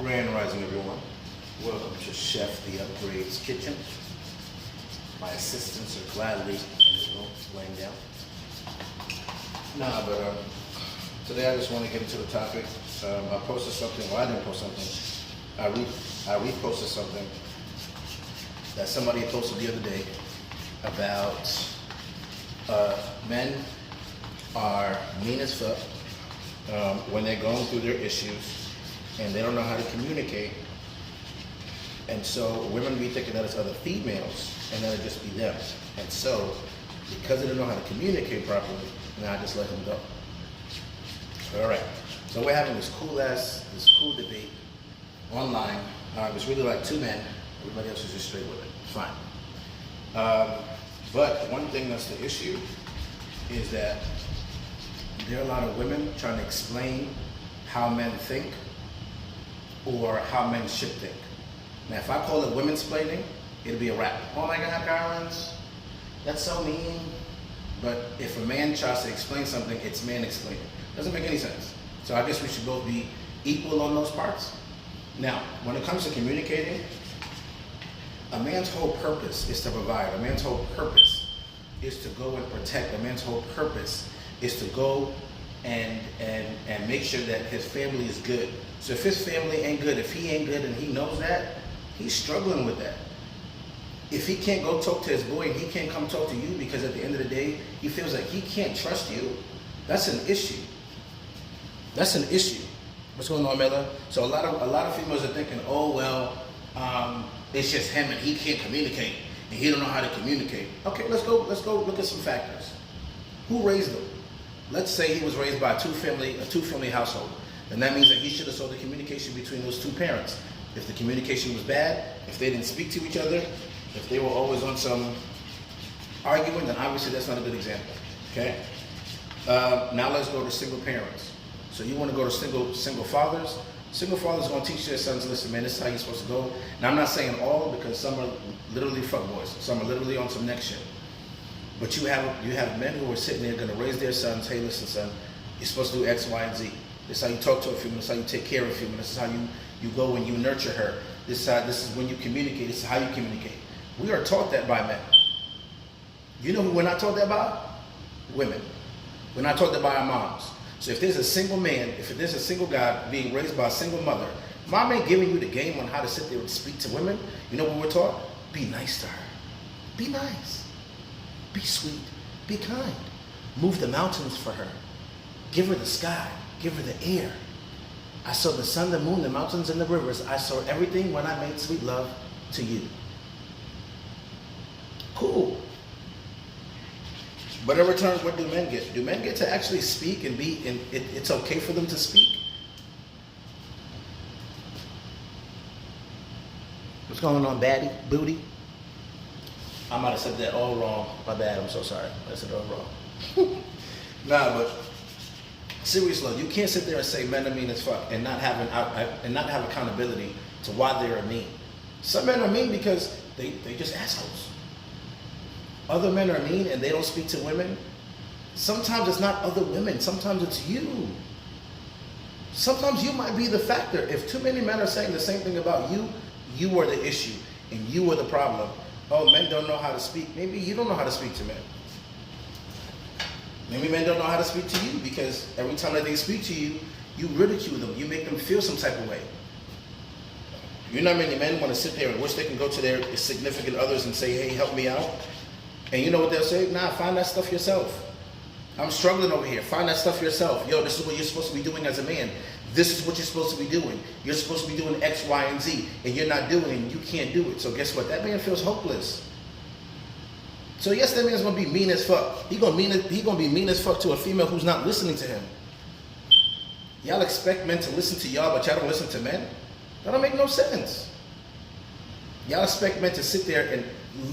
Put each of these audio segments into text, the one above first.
Grand Rising, everyone. Welcome to Chef the Upgrade's kitchen. My assistants are gladly in the room, laying down. Today I just want to get into the topic. I posted something, well, I didn't post something. I reposted something that somebody had posted the other day about men are mean as fuck when they're going through their issues and they don't know how to communicate. And so women be thinking that it's other females and that it just be them. And so because they don't know how to communicate properly, now I just let them go. All right. So we're having this cool debate online. It's really like two men. Everybody else is just straight with it. It's fine. But one thing that's the issue is that there are a lot of women trying to explain how men think or how men should think. Now, if I call it women's-splaining, it'll be a wrap. Oh my God, Garlands, that's so mean. But if a man tries to explain something, it's man-explaining. Doesn't make any sense. So I guess we should both be equal on those parts. Now, when it comes to communicating, a man's whole purpose is to provide. A man's whole purpose is to go and protect. A man's whole purpose is to go and make sure that his family is good. So if his family ain't good, if he ain't good and he knows that, he's struggling with that. If he can't go talk to his boy and he can't come talk to you because at the end of the day, he feels like he can't trust you, that's an issue. That's an issue. What's going on, Miller? So a lot of females are thinking, oh, well, it's just him and he can't communicate and he don't know how to communicate. Okay, let's go look at some factors. Who raised him? Let's say he was raised by a two-family household. And that means that he should have saw the communication between those two parents. If the communication was bad, if they didn't speak to each other, if they were always on some arguing, then obviously that's not a good example, okay? Now let's go to single parents. So you want to go to single fathers? Single fathers are going to teach their sons, listen, man, this is how you're supposed to go. Now I'm not saying all, because some are literally fuckboys. Some are literally on some next shit. But you have men who are sitting there going to raise their sons, hey, listen, son, you're supposed to do X, Y, and Z. This is how you talk to a female. This is how you take care of a female. This is how you go and you nurture her. This is when you communicate. This is how you communicate. We are taught that by men. You know who we're not taught that by? Women. We're not taught that by our moms. So if there's a single man, if there's a single guy being raised by a single mother, mom ain't giving you the game on how to sit there and speak to women. You know what we're taught? Be nice to her. Be nice. Be sweet. Be kind. Move the mountains for her. Give her the sky. Give her the air. I saw the sun, the moon, the mountains, and the rivers. I saw everything when I made sweet love to you. Cool. But in return, what do men get? Do men get to actually speak and it's okay for them to speak? What's going on, baddie? Booty? I might have said that all wrong. My bad, I'm so sorry. I said it all wrong. Nah, but seriously, you can't sit there and say men are mean as fuck and not have accountability to why they are mean. Some men are mean because they just assholes. Other men are mean and they don't speak to women. Sometimes it's not other women. Sometimes it's you. Sometimes you might be the factor. If too many men are saying the same thing about you, you are the issue and you are the problem. Oh, men don't know how to speak. Maybe you don't know how to speak to men. Maybe men don't know how to speak to you because every time that they speak to you, you ridicule them. You make them feel some type of way. You know how many men want to sit there and wish they can go to their significant others and say, hey, help me out? And you know what they'll say? Nah, find that stuff yourself. I'm struggling over here. Find that stuff yourself. Yo, this is what you're supposed to be doing as a man. This is what you're supposed to be doing. You're supposed to be doing X, Y, and Z. And you're not doing it and you can't do it. So guess what? That man feels hopeless. So yes, that man's gonna be mean as fuck. He gonna be mean as fuck to a female who's not listening to him. Y'all expect men to listen to y'all, but y'all don't listen to men? That don't make no sense. Y'all expect men to sit there and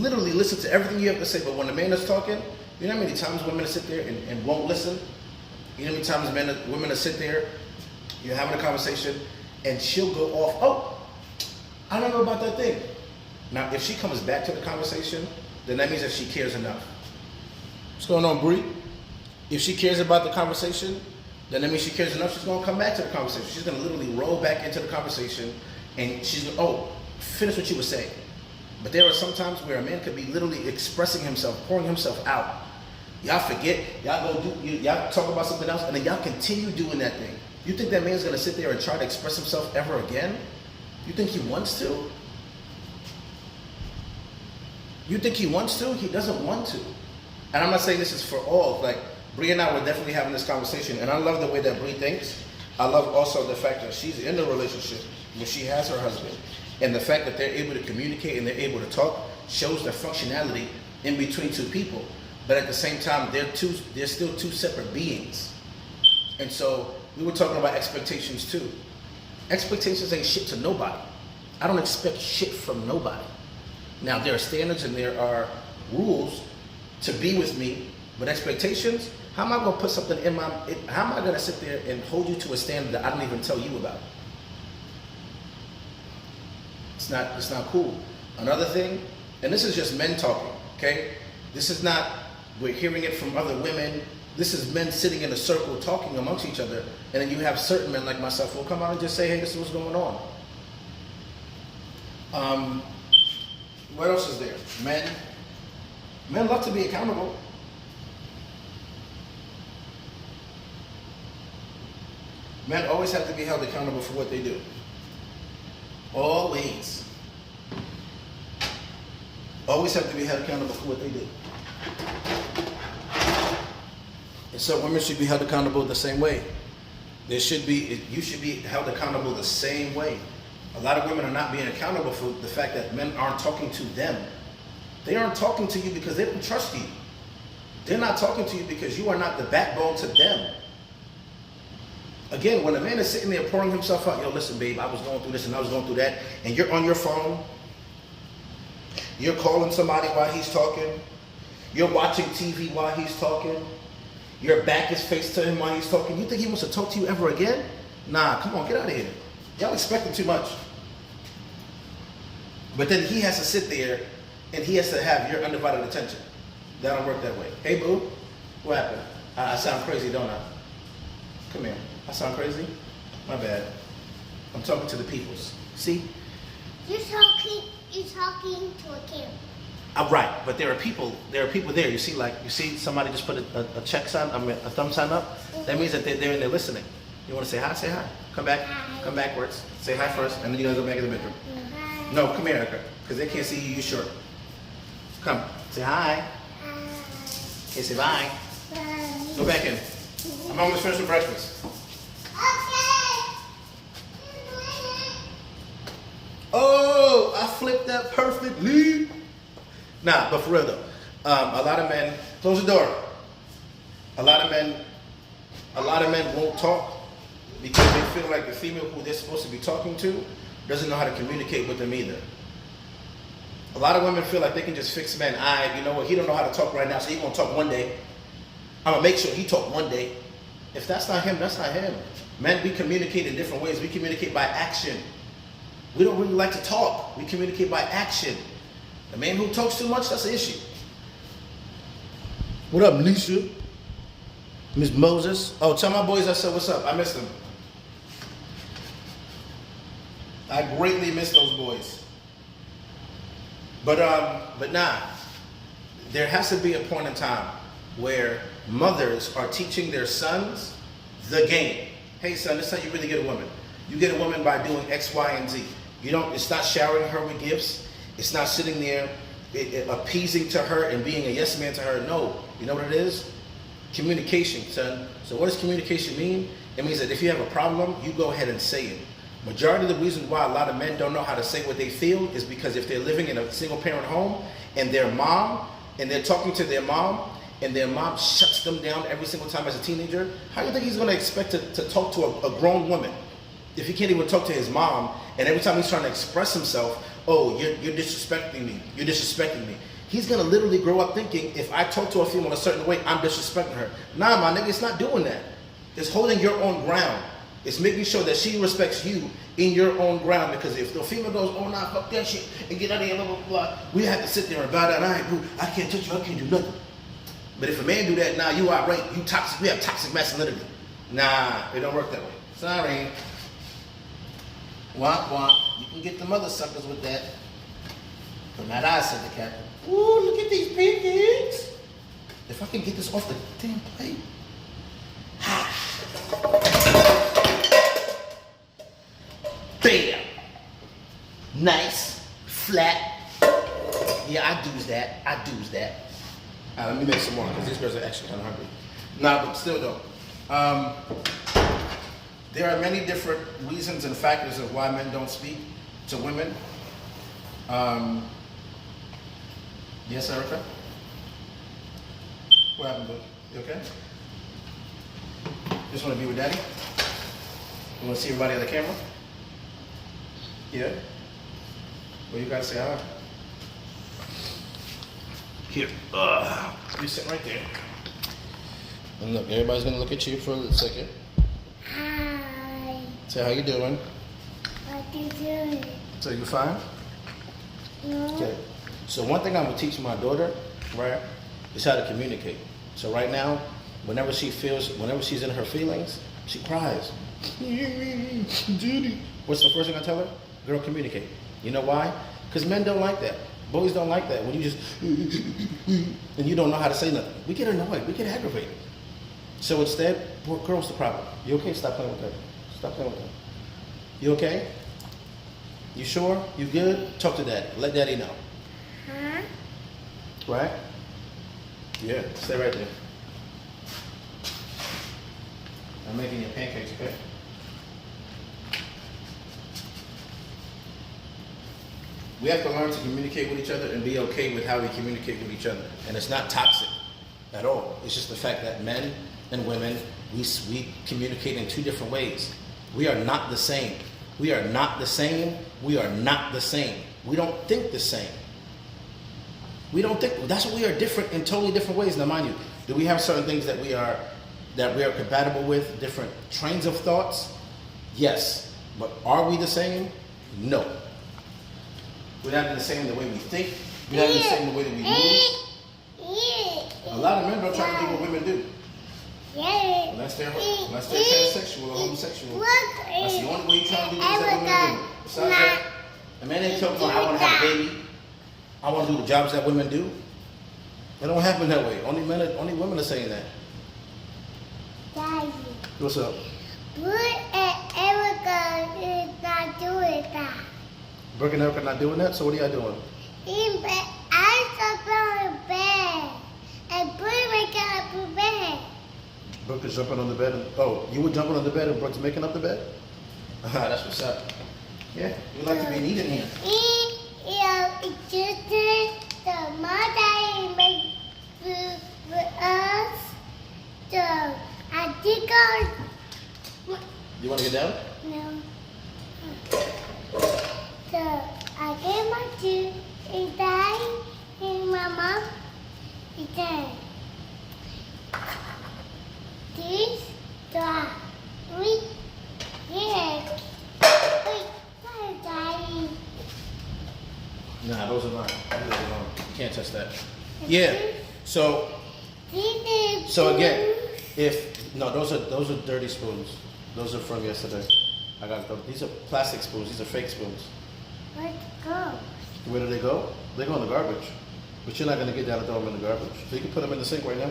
literally listen to everything you have to say, but when a man is talking, you know how many times women sit there and won't listen? You know how many times women will sit there, you're having a conversation, and she'll go off, oh, I don't know about that thing. Now, if she comes back to the conversation, then that means that she cares enough. What's going on, Bree? If she cares about the conversation, then that means she cares enough, she's going to come back to the conversation. She's going to literally roll back into the conversation, and she's going to, finish what you were saying. But there are some times where a man could be literally expressing himself, pouring himself out. Y'all forget, y'all talk about something else, and then y'all continue doing that thing. You think that man's going to sit there and try to express himself ever again? You think he wants to? You think he wants to? He doesn't want to. And I'm not saying this is for all. Like, Bree and I were definitely having this conversation, and I love the way that Bree thinks. I love also the fact that she's in a relationship where she has her husband, and the fact that they're able to communicate and they're able to talk shows the functionality in between two people. But at the same time, they're still two separate beings. And so we were talking about expectations too. Expectations ain't shit to nobody. I don't expect shit from nobody. Now, there are standards and there are rules to be with me, but expectations, how am I going to put something in how am I going to sit there and hold you to a standard that I don't even tell you about? It's not cool. Another thing, and this is just men talking, okay? This is not, we're hearing it from other women. This is men sitting in a circle talking amongst each other, and then you have certain men like myself who will come out and just say, hey, this is what's going on. What else is there? Men love to be accountable. Men always have to be held accountable for what they do. Always. Always have to be held accountable for what they do. And so women should be held accountable the same way. You should be held accountable the same way. A lot of women are not being accountable for the fact that men aren't talking to them. They aren't talking to you because they don't trust you. They're not talking to you because you are not the backbone to them. Again, when a man is sitting there pouring himself out, yo, listen, babe, I was going through this and I was going through that, and you're on your phone, you're calling somebody while he's talking, you're watching TV while he's talking, your back is faced to him while he's talking, you think he wants to talk to you ever again? Nah, come on, get out of here. Y'all expecting too much. But then he has to sit there and he has to have your undivided attention. That don't work that way. Hey, boo, what happened? I sound crazy, don't I? Come here. I sound crazy? My bad. I'm talking to the peoples. See? You're talking to a camera. Right, but there are people there. You see somebody just put a check sign, a thumb sign up? That means that they're in there listening. You want to say hi? Say hi. Come back. Hi. Come backwards. Say hi first, and then you guys go back in the bedroom. Hi. No, come here, Erica, because they can't see you. You're short. Come. Say hi. Hi. Okay, say bye. Bye. Go back in. I'm almost finished with breakfast. Okay. Oh, I flipped that perfectly. Nah, but for real though, a lot of men, close the door. A lot of men won't talk because they feel like the female who they're supposed to be talking to doesn't know how to communicate with them either. A lot of women feel like they can just fix men. You know what, he don't know how to talk right now, so he gonna talk one day. I'm gonna make sure he talk one day. If that's not him, that's not him. Men, we communicate in different ways. We communicate by action. We don't really like to talk. We communicate by action. The man who talks too much, that's an issue. What up, Nisha? Miss Moses? Oh, tell my boys I said what's up. I missed them. I greatly miss those boys. But nah, there has to be a point in time where mothers are teaching their sons the game. Hey son, this is how you really get a woman. You get a woman by doing X, Y, and Z. It's not showering her with gifts. It's not sitting there appeasing to her and being a yes man to her. No, you know what it is? Communication, son. So what does communication mean? It means that if you have a problem, you go ahead and say it. Majority of the reason why a lot of men don't know how to say what they feel is because if they're living in a single parent home and their mom, and they're talking to their mom, and their mom shuts them down every single time as a teenager, how do you think he's going to expect to talk to a grown woman if he can't even talk to his mom, and every time he's trying to express himself, oh, you're disrespecting me, you're disrespecting me. He's going to literally grow up thinking, if I talk to a female a certain way, I'm disrespecting her. Nah, my nigga, it's not doing that. It's holding your own ground. It's making sure that she respects you in your own ground, because if the female goes, oh, nah, fuck that shit, and get out of here, blah, blah, blah, we have to sit there and bow down, all right, boo, I can't touch you, I can't do nothing. But if a man do that, now you are right, you toxic, we have toxic masculinity. Nah, it don't work that way. Sorry. Womp womp. You can get the mother suckers with that. But not I, said the captain. Ooh, look at these pancakes. If I can get this off the damn plate. Bam. Nice. Flat. Yeah, I do's that. I do's that. All right, let me make some more because these girls are actually kind of hungry. Nah, but still though. There are many different reasons and factors of why men don't speak to women. Yes, Erica? What happened, bud? You okay? Just want to be with daddy? You want to see everybody on the camera? Yeah? Well, you got to say hi. Here. You sit right there. And look, everybody's going to look at you for a second. Hi. Say, how you doing? What you doing? So you fine? No. Okay. So one thing I'm going to teach my daughter, right, is how to communicate. So right now, whenever she's in her feelings, she cries. Judy. What's the first thing I tell her? Girl, communicate. You know why? Because men don't like that. Boys don't like that. When you just, and you don't know how to say nothing. We get annoyed. We get aggravated. So instead, girl, what's the problem? You okay? Stop playing with that. Stop playing with that. You okay? You sure? You good? Talk to daddy. Let daddy know. Huh? Right? Yeah, stay right there. I'm making your pancakes, okay? We have to learn to communicate with each other and be okay with how we communicate with each other. And it's not toxic at all. It's just the fact that men and women, we communicate in two different ways. We are not the same. We are not the same. We are not the same. We don't think the same. We don't think, that's what we are different in totally different ways. Now mind you, do we have certain things that we are compatible with, different trains of thoughts? Yes. But are we the same? No. We're not the same the way we think. We're not the same the way that we move. A lot of men don't try to do what women do. Unless they're transsexual or homosexual. That's the only way you try to do things that women do. Besides that, a man ain't talking about I want to have a baby. I want to do the jobs that women do. It don't happen that way. Only women are saying that. Daddy. What's up? Brooke and Erica is not doing that. Brooke and Erica not doing that? So what are y'all doing? In bed, I slept on the bed. And Brooke make up the bed. Brooke is jumping on the bed. You were jumping on the bed and Brooke's making up the bed? That's what's up. Yeah, we like to be neat in here. It's just the mother make food for us. So I think You want to get down? no. So I gave my two and daddy and my mom and then this dog we yes wait daddy. Nah, those are mine. You can't touch that. Yeah. So again, those are dirty spoons. Those are from yesterday. I got them. These are plastic spoons. These are fake spoons. Let's go. Where do they go? They go in the garbage. But you're not gonna get down and throw them in the garbage. So you can put them in the sink right now.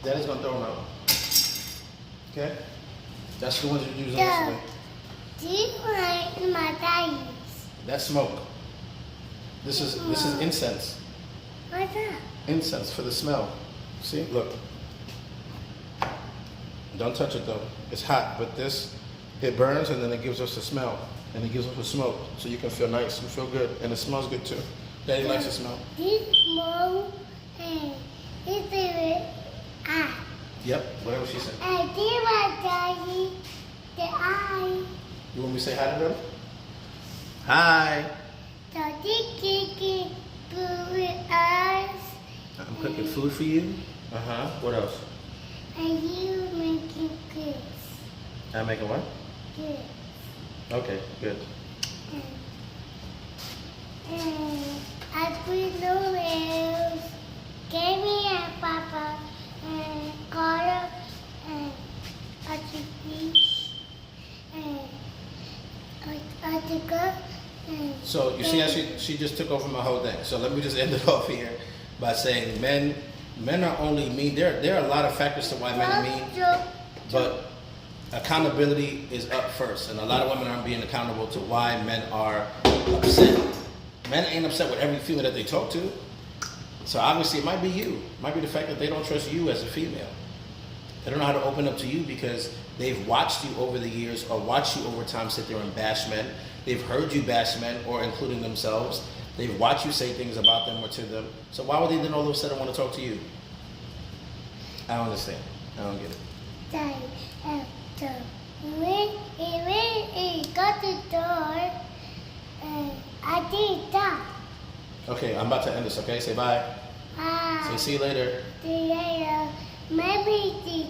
Daddy's gonna throw them out. Okay? That's the ones you used yesterday. These are my daddy's. That's smoke. This is incense. What's that? Incense for the smell. See? Look. Don't touch it though. It's hot, but it burns and then it gives us a smell. And it gives us a smoke. So you can feel nice and feel good. And it smells good too. Daddy likes the smell. This small and this is Yep, whatever she said. I did my daddy the eye. You want me to say hi to them? Hi. So this kicking food with us. I'm cooking food for you. What else? And you making kids. I'm making what? Kids. Okay, good. And I put and I took her. And So you see how she just took over my whole thing. So let me just end it off here by saying men are only mean. There are a lot of factors to why men are mean, but accountability is up first, and a lot of women aren't being accountable to why men are upset. Men ain't upset with every female that they talk to. So obviously it might be you. It might be the fact that they don't trust you as a female. They don't know how to open up to you because they've watched you over the years or watched you over time sit there and bash men. They've heard you bash men or including themselves. They've watched you say things about them or to them. So why would they then all of a sudden want to talk to you? I don't understand. I don't get it. When he got the door, I did that. Okay, I'm about to end this, okay? Say bye. Say see you later. Maybe the